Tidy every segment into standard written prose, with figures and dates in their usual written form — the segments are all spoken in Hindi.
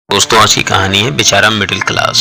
दोस्तों आज की कहानी है बेचारा मिडिल क्लास।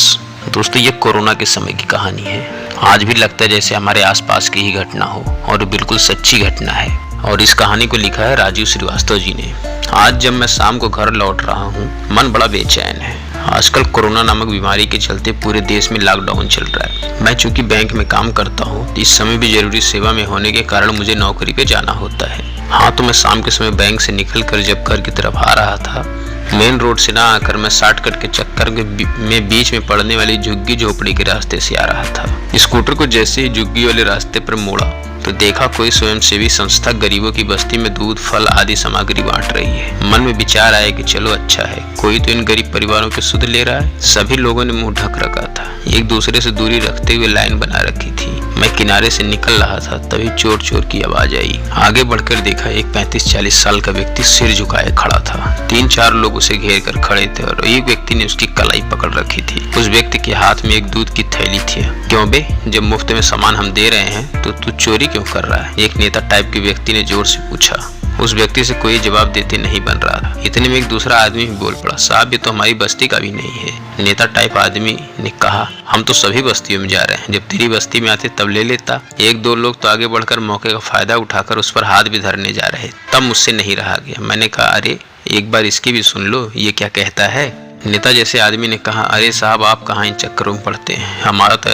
दोस्तों ये कोरोना के समय की कहानी है। आज भी लगता है जैसे हमारे आसपास की ही घटना हो और बिल्कुल सच्ची घटना है। और इस कहानी को लिखा है राजीव श्रीवास्तव जी ने। आज जब मैं शाम को घर लौट रहा हूँ, मन बड़ा बेचैन है। आजकल कोरोना नामक बीमारी के चलते पूरे देश में लॉकडाउन चल रहा है। मैं चूंकि बैंक में काम करता हूँ, इस समय भी जरूरी सेवा में होने के कारण मुझे नौकरी पे जाना होता है। हाँ, तो मैं शाम के समय बैंक से निकलकर जब घर की तरफ आ रहा था, मेन रोड से ना आकर मैं शॉर्टकट के चक्कर में बीच में पड़ने वाली झुग्गी झोपड़ी के रास्ते से आ रहा था। स्कूटर को जैसे ही झुग्गी वाले रास्ते पर मोड़ा तो देखा कोई स्वयंसेवी संस्था गरीबों की बस्ती में दूध, फल आदि सामग्री बांट रही है। मन में विचार आया कि चलो अच्छा है, कोई तो इन गरीब परिवारों के सुध ले रहा है। सभी लोगों ने मुंह ढक रखा था, एक दूसरे से दूरी रखते हुए लाइन बना रखी थी। मैं किनारे से निकल रहा था, तभी चोर चोर की आवाज आई। आगे बढ़कर देखा एक 35-40 साल का व्यक्ति सिर झुकाए खड़ा था। 3-4 लोग उसे घेर कर खड़े थे और एक व्यक्ति ने उसकी कलाई पकड़ रखी थी। उस व्यक्ति के हाथ में एक दूध की थैली थी। क्यों बे, जब मुफ्त में सामान हम दे रहे हैं तो तू चोरी क्यों कर रहा है? एक नेता टाइप के व्यक्ति ने जोर से पूछा। उस व्यक्ति से कोई जवाब देते नहीं बन रहा था। इतने में एक दूसरा आदमी भी बोल पड़ा, साहब ये तो हमारी बस्ती का भी नहीं है। नेता टाइप आदमी ने कहा, हम तो सभी बस्तियों में जा रहे हैं, जब तेरी बस्ती में आते तब ले लेता। 1-2 लोग तो आगे बढ़कर मौके का फायदा उठाकर उस पर हाथ भी धरने जा रहे। तब मुझसे नहीं रहा गया। मैंने कहा, अरे एक बार इसकी भी सुन लो, ये क्या कहता है। नेता जैसे आदमी ने कहा, अरे साहब आप कहाँ इन चक्करों में पड़ते हैं, हमारा तो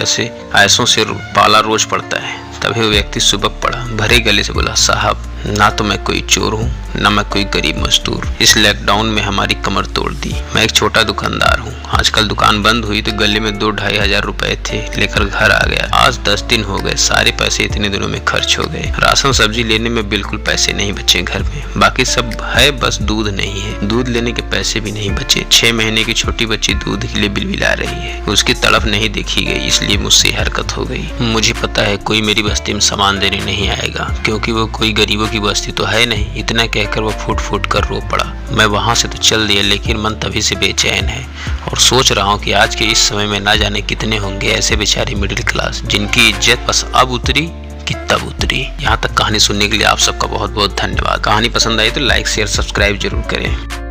ऐसों से पाला रोज पड़ता है। तभी वो व्यक्ति सुबक पड़ा, भरे गले से बोला, साहब ना तो मैं कोई चोर हूँ, ना मैं कोई गरीब मजदूर। इस लॉकडाउन में हमारी कमर तोड़ दी। मैं एक छोटा दुकानदार हूँ। आजकल दुकान बंद हुई तो गले में 2-2.5 हजार रुपए थे, लेकर घर आ गया। आज 10 दिन हो गए, सारे पैसे इतने दिनों में खर्च हो गए। राशन सब्जी लेने में बिल्कुल पैसे नहीं बचे घर में, बाकी सब है, बस दूध नहीं है। दूध लेने के पैसे भी नहीं बचे। 6 महीने की छोटी बच्ची दूध के लिए बिलबिला रही है। उसकी तड़फ नहीं देखी गई, इसलिए मुझसे हरकत हो गई। मुझे पता है कोई मेरी बस्ती में सामान देने नहीं आएगा, क्योंकि वो कोई गरीबों की बस्ती तो है नहीं। इतना कहकर वो फूट फूट कर रो पड़ा। मैं वहां से तो चल दिया, लेकिन मन तभी से बेचैन है और सोच रहा हूँ कि आज के इस समय में ना जाने कितने होंगे ऐसे बेचारे मिडिल क्लास, जिनकी इज्जत बस अब उतरी कि तब उतरी। यहाँ तक कहानी सुनने के लिए आप सबका बहुत बहुत धन्यवाद। कहानी पसंद आई तो लाइक, शेयर, सब्सक्राइब जरूर करें।